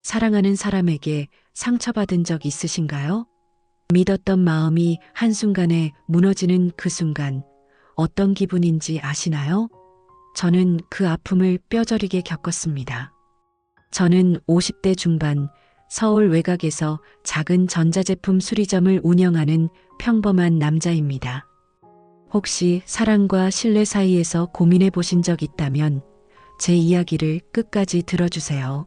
사랑하는 사람에게 상처받은 적 있으신가요? 믿었던 마음이 한순간에 무너지는 그 순간 어떤 기분인지 아시나요? 저는 그 아픔을 뼈저리게 겪었습니다. 저는 50대 중반 서울 외곽에서 작은 전자제품 수리점을 운영하는 평범한 남자입니다. 혹시 사랑과 신뢰 사이에서 고민해 보신 적 있다면 제 이야기를 끝까지 들어주세요.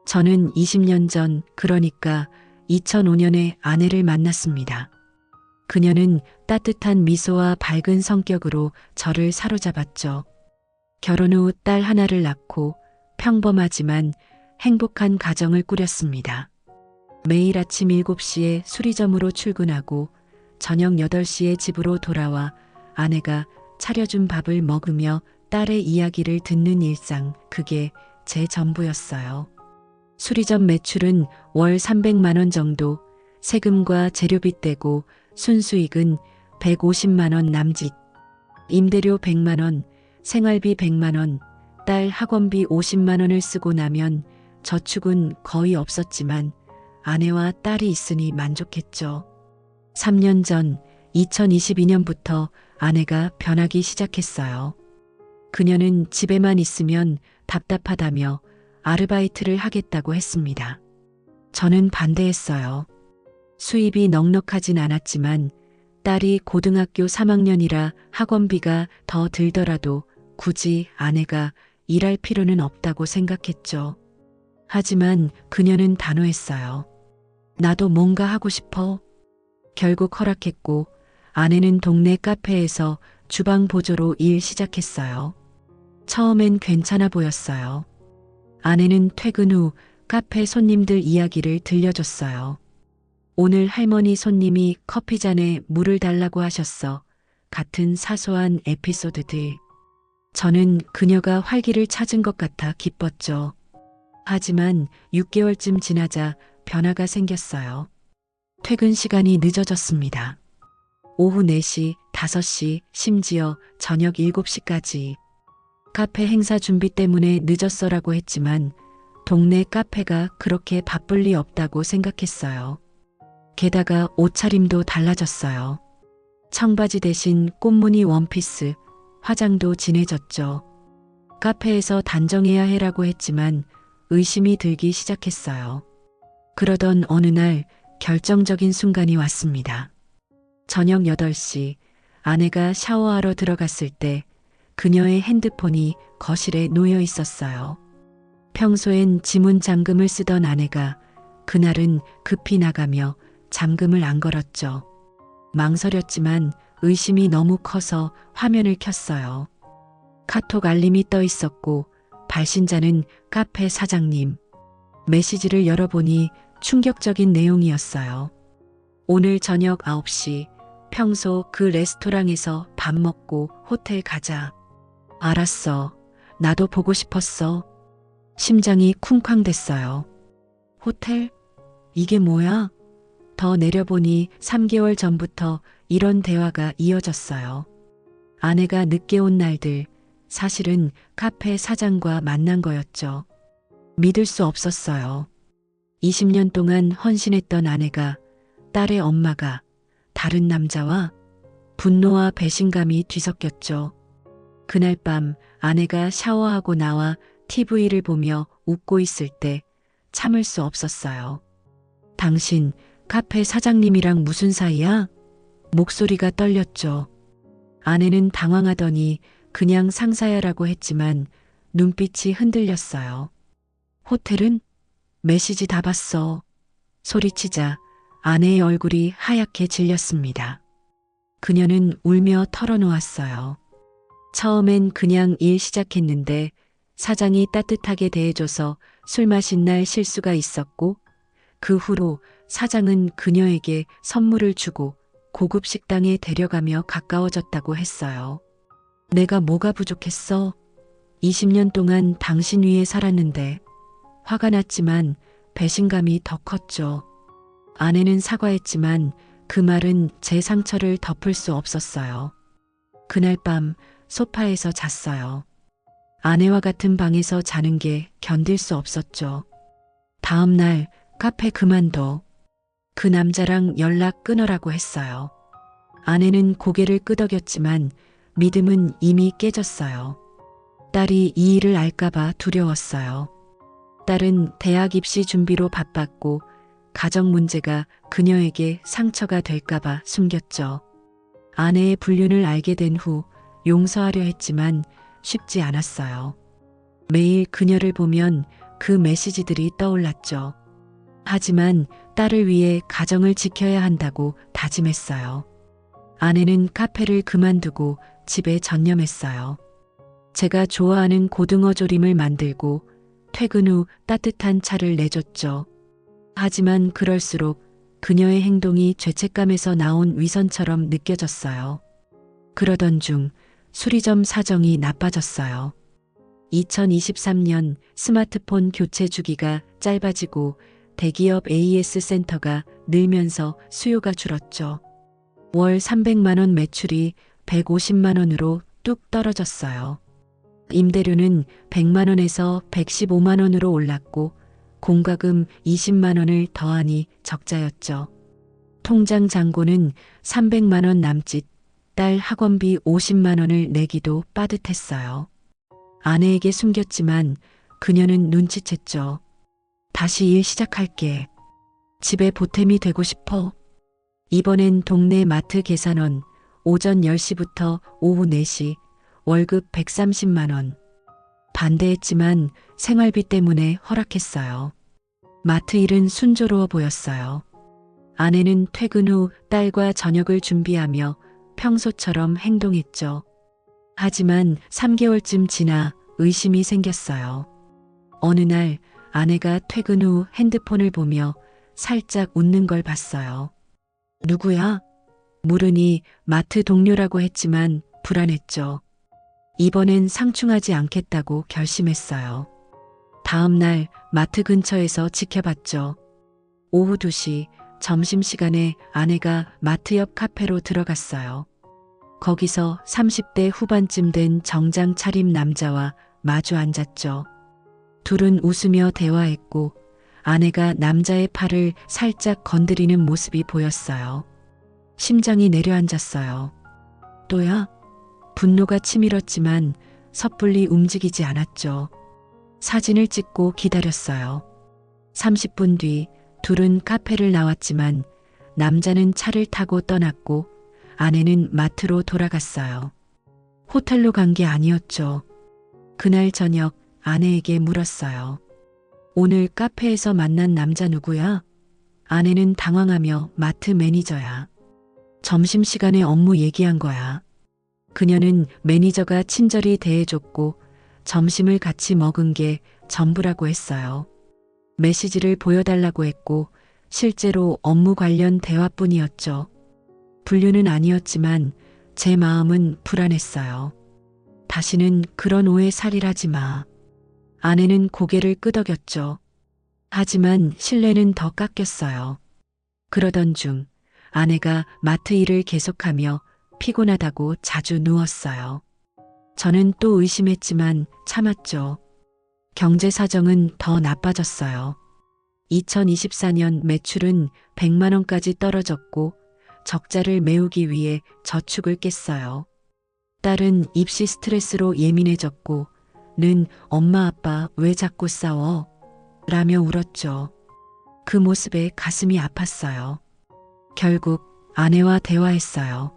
저는 20년 전, 그러니까 2005년에 아내를 만났습니다. 그녀는 따뜻한 미소와 밝은 성격으로 저를 사로잡았죠. 결혼 후 딸 하나를 낳고 평범하지만 행복한 가정을 꾸렸습니다. 매일 아침 7시에 수리점으로 출근하고 저녁 8시에 집으로 돌아와 아내가 차려준 밥을 먹으며 딸의 이야기를 듣는 일상, 그게 제 전부였어요. 수리점 매출은 월 300만 원 정도, 세금과 재료비 떼고 순수익은 150만 원 남짓, 임대료 100만 원, 생활비 100만 원, 딸 학원비 50만 원을 쓰고 나면 저축은 거의 없었지만 아내와 딸이 있으니 만족했죠. 3년 전 2022년부터 아내가 변하기 시작했어요. 그녀는 집에만 있으면 답답하다며 아르바이트를 하겠다고 했습니다. 저는 반대했어요. 수입이 넉넉하진 않았지만 딸이 고등학교 3학년이라 학원비가 더 들더라도 굳이 아내가 일할 필요는 없다고 생각했죠. 하지만 그녀는 단호했어요. 나도 뭔가 하고 싶어. 결국 허락했고 아내는 동네 카페에서 주방 보조로 일 시작했어요. 처음엔 괜찮아 보였어요. 아내는 퇴근 후 카페 손님들 이야기를 들려줬어요. 오늘 할머니 손님이 커피잔에 물을 달라고 하셨어. 같은 사소한 에피소드들. 저는 그녀가 활기를 찾은 것 같아 기뻤죠. 하지만 6개월쯤 지나자 변화가 생겼어요. 퇴근 시간이 늦어졌습니다. 오후 4시, 5시, 심지어 저녁 7시까지. 카페 행사 준비 때문에 늦었어라고 했지만 동네 카페가 그렇게 바쁠 리 없다고 생각했어요. 게다가 옷차림도 달라졌어요. 청바지 대신 꽃무늬 원피스, 화장도 진해졌죠. 카페에서 단정해야 해라고 했지만 의심이 들기 시작했어요. 그러던 어느 날 결정적인 순간이 왔습니다. 저녁 8시 아내가 샤워하러 들어갔을 때 그녀의 핸드폰이 거실에 놓여 있었어요. 평소엔 지문 잠금을 쓰던 아내가 그날은 급히 나가며 잠금을 안 걸었죠. 망설였지만 의심이 너무 커서 화면을 켰어요. 카톡 알림이 떠 있었고 발신자는 카페 사장님. 메시지를 열어보니 충격적인 내용이었어요. 오늘 저녁 9시 평소 그 레스토랑에서 밥 먹고 호텔 가자. 알았어. 나도 보고 싶었어. 심장이 쿵쾅댔어요. 호텔? 이게 뭐야? 더 내려보니 3개월 전부터 이런 대화가 이어졌어요. 아내가 늦게 온 날들, 사실은 카페 사장과 만난 거였죠. 믿을 수 없었어요. 20년 동안 헌신했던 아내가, 딸의 엄마가 다른 남자와 분노와 배신감이 뒤섞였죠. 그날 밤 아내가 샤워하고 나와 TV를 보며 웃고 있을 때 참을 수 없었어요. 당신 카페 사장님이랑 무슨 사이야? 목소리가 떨렸죠. 아내는 당황하더니 그냥 상사야라고 했지만 눈빛이 흔들렸어요. 호텔은? 메시지 다 봤어. 소리치자 아내의 얼굴이 하얗게 질렸습니다. 그녀는 울며 털어놓았어요. 처음엔 그냥 일 시작했는데 사장이 따뜻하게 대해줘서 술 마신 날 실수가 있었고 그 후로 사장은 그녀에게 선물을 주고 고급 식당에 데려가며 가까워졌다고 했어요. 내가 뭐가 부족했어? 20년 동안 당신 위에 살았는데. 화가 났지만 배신감이 더 컸죠. 아내는 사과했지만 그 말은 제 상처를 덮을 수 없었어요. 그날 밤 소파에서 잤어요. 아내와 같은 방에서 자는 게 견딜 수 없었죠. 다음 날 카페 그만둬. 그 남자랑 연락 끊으라고 했어요. 아내는 고개를 끄덕였지만 믿음은 이미 깨졌어요. 딸이 이 일을 알까봐 두려웠어요. 딸은 대학 입시 준비로 바빴고 가정 문제가 그녀에게 상처가 될까봐 숨겼죠. 아내의 불륜을 알게 된 후 용서하려 했지만 쉽지 않았어요. 매일 그녀를 보면 그 메시지들이 떠올랐죠. 하지만 딸을 위해 가정을 지켜야 한다고 다짐했어요. 아내는 카페를 그만두고 집에 전념했어요. 제가 좋아하는 고등어 조림을 만들고 퇴근 후 따뜻한 차를 내줬죠. 하지만 그럴수록 그녀의 행동이 죄책감에서 나온 위선처럼 느껴졌어요. 그러던 중 수리점 사정이 나빠졌어요. 2023년 스마트폰 교체 주기가 짧아지고 대기업 AS 센터가 늘면서 수요가 줄었죠. 월 300만 원 매출이 150만 원으로 뚝 떨어졌어요. 임대료는 100만 원에서 115만 원으로 올랐고 공과금 20만 원을 더하니 적자였죠. 통장 잔고는 300만 원 남짓, 딸 학원비 50만 원을 내기도 빠듯했어요. 아내에게 숨겼지만 그녀는 눈치챘죠. 다시 일 시작할게. 집에 보탬이 되고 싶어. 이번엔 동네 마트 계산원, 오전 10시부터 오후 4시, 월급 130만 원. 반대했지만 생활비 때문에 허락했어요. 마트 일은 순조로워 보였어요. 아내는 퇴근 후 딸과 저녁을 준비하며 평소처럼 행동했죠. 하지만 3개월쯤 지나 의심이 생겼어요. 어느 날 아내가 퇴근 후 핸드폰을 보며 살짝 웃는 걸 봤어요. 누구야? 물으니 마트 동료라고 했지만 불안했죠. 이번엔 상충하지 않겠다고 결심했어요. 다음 날 마트 근처에서 지켜봤죠. 오후 2시 점심시간에 아내가 마트 옆 카페로 들어갔어요. 거기서 30대 후반쯤 된 정장 차림 남자와 마주 앉았죠. 둘은 웃으며 대화했고 아내가 남자의 팔을 살짝 건드리는 모습이 보였어요. 심장이 내려앉았어요. 또야? 분노가 치밀었지만 섣불리 움직이지 않았죠. 사진을 찍고 기다렸어요. 30분 뒤 둘은 카페를 나왔지만 남자는 차를 타고 떠났고 아내는 마트로 돌아갔어요. 호텔로 간 게 아니었죠. 그날 저녁 아내에게 물었어요. 오늘 카페에서 만난 남자 누구야? 아내는 당황하며 마트 매니저야. 점심시간에 업무 얘기한 거야. 그녀는 매니저가 친절히 대해줬고 점심을 같이 먹은 게 전부라고 했어요. 메시지를 보여달라고 했고 실제로 업무 관련 대화뿐이었죠. 불륜은 아니었지만 제 마음은 불안했어요. 다시는 그런 오해 살일하지 마. 아내는 고개를 끄덕였죠. 하지만 신뢰는 더 깎였어요. 그러던 중 아내가 마트 일을 계속하며 피곤하다고 자주 누웠어요. 저는 또 의심했지만 참았죠. 경제 사정은 더 나빠졌어요. 2024년 매출은 100만 원까지 떨어졌고 적자를 메우기 위해 저축을 깼어요. 딸은 입시 스트레스로 예민해졌고 는 엄마 아빠 왜 자꾸 싸워? 라며 울었죠. 그 모습에 가슴이 아팠어요. 결국 아내와 대화했어요.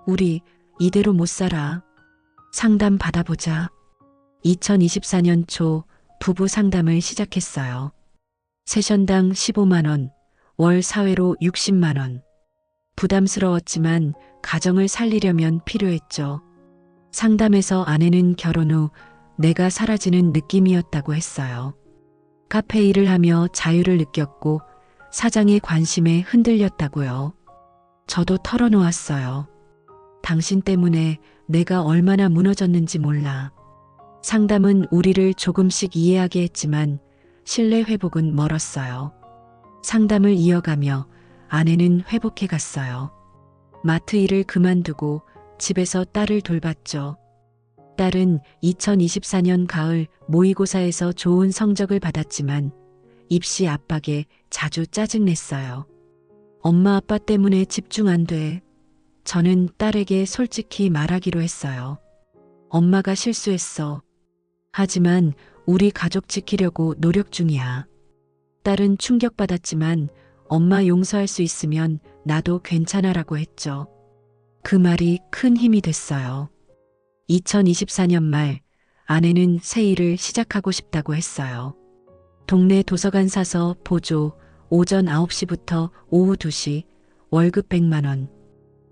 우리 이대로 못 살아. 상담 받아보자. 2024년 초 부부 상담을 시작했어요. 세션당 15만 원, 월 사회로 60만 원. 부담스러웠지만 가정을 살리려면 필요했죠. 상담에서 아내는 결혼 후 내가 사라지는 느낌이었다고 했어요. 카페 일을 하며 자유를 느꼈고 사장의 관심에 흔들렸다고요. 저도 털어놓았어요. 당신 때문에 내가 얼마나 무너졌는지 몰라. 상담은 우리를 조금씩 이해하게 했지만 신뢰 회복은 멀었어요. 상담을 이어가며 아내는 회복해 갔어요. 마트 일을 그만두고 집에서 딸을 돌봤죠. 딸은 2024년 가을 모의고사에서 좋은 성적을 받았지만 입시 압박에 자주 짜증냈어요. 엄마 아빠 때문에 집중 안 돼. 저는 딸에게 솔직히 말하기로 했어요. 엄마가 실수했어. 하지만 우리 가족 지키려고 노력 중이야. 딸은 충격받았지만 엄마 용서할 수 있으면 나도 괜찮아라고 했죠. 그 말이 큰 힘이 됐어요. 2024년 말 아내는 새 일을 시작하고 싶다고 했어요. 동네 도서관 사서 보조, 오전 9시부터 오후 2시, 월급 100만 원.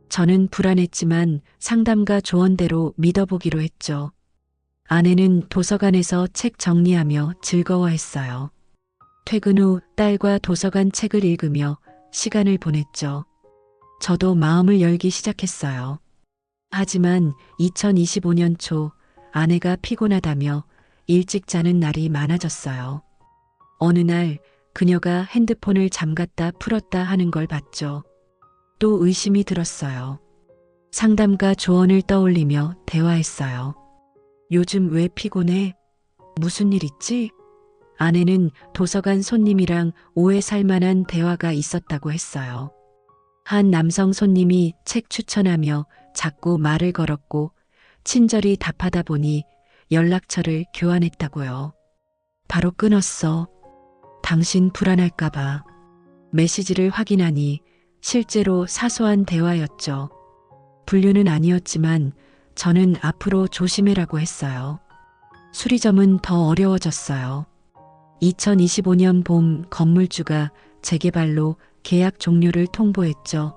저는 불안했지만 상담가 조언대로 믿어보기로 했죠. 아내는 도서관에서 책 정리하며 즐거워했어요. 퇴근 후 딸과 도서관 책을 읽으며 시간을 보냈죠. 저도 마음을 열기 시작했어요. 하지만 2025년 초 아내가 피곤하다며 일찍 자는 날이 많아졌어요. 어느 날 그녀가 핸드폰을 잠갔다 풀었다 하는 걸 봤죠. 또 의심이 들었어요. 상담가 조언을 떠올리며 대화했어요. 요즘 왜 피곤해? 무슨 일 있지? 아내는 도서관 손님이랑 오해 살 만한 대화가 있었다고 했어요. 한 남성 손님이 책 추천하며 자꾸 말을 걸었고 친절히 답하다 보니 연락처를 교환했다고요. 바로 끊었어. 당신 불안할까봐. 메시지를 확인하니 실제로 사소한 대화였죠. 불륜은 아니었지만 저는 앞으로 조심해라고 했어요. 수리점은 더 어려워졌어요. 2025년 봄 건물주가 재개발로 계약 종료를 통보했죠.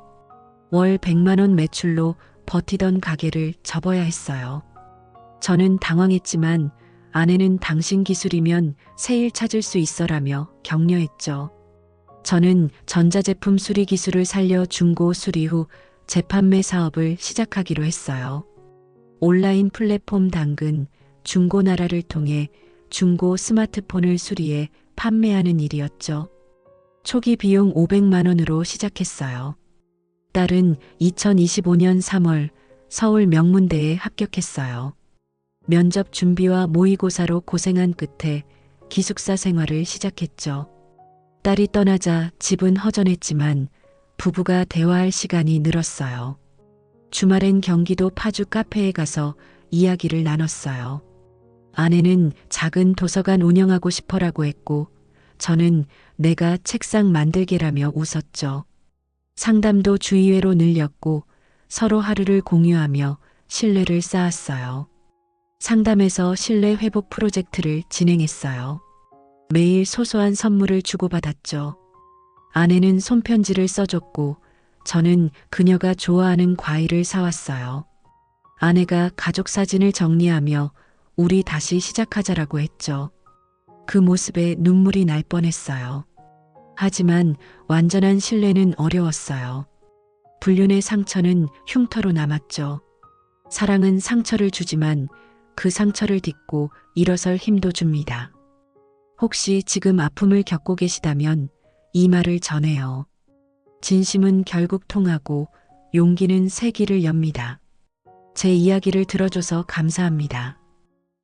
월 100만 원 매출로 버티던 가게를 접어야 했어요. 저는 당황했지만 아내는 당신 기술이면 새 일 찾을 수 있어라며 격려했죠. 저는 전자제품 수리 기술을 살려 중고 수리 후 재판매 사업을 시작하기로 했어요. 온라인 플랫폼 당근, 중고나라를 통해 중고 스마트폰을 수리해 판매하는 일이었죠. 초기 비용 500만 원으로 시작했어요. 딸은 2025년 3월 서울 명문대에 합격했어요. 면접 준비와 모의고사로 고생한 끝에 기숙사 생활을 시작했죠. 딸이 떠나자 집은 허전했지만 부부가 대화할 시간이 늘었어요. 주말엔 경기도 파주 카페에 가서 이야기를 나눴어요. 아내는 작은 도서관 운영하고 싶어라고 했고 저는 내가 책상 만들게라며 웃었죠. 상담도 주의회로 늘렸고 서로 하루를 공유하며 신뢰를 쌓았어요. 상담에서 신뢰 회복 프로젝트를 진행했어요. 매일 소소한 선물을 주고받았죠. 아내는 손편지를 써줬고 저는 그녀가 좋아하는 과일을 사왔어요. 아내가 가족 사진을 정리하며 우리 다시 시작하자라고 했죠. 그 모습에 눈물이 날 뻔했어요. 하지만 완전한 신뢰는 어려웠어요. 불륜의 상처는 흉터로 남았죠. 사랑은 상처를 주지만 그 상처를 딛고 일어설 힘도 줍니다. 혹시 지금 아픔을 겪고 계시다면 이 말을 전해요. 진심은 결국 통하고 용기는 새 길을 엽니다. 제 이야기를 들어줘서 감사합니다.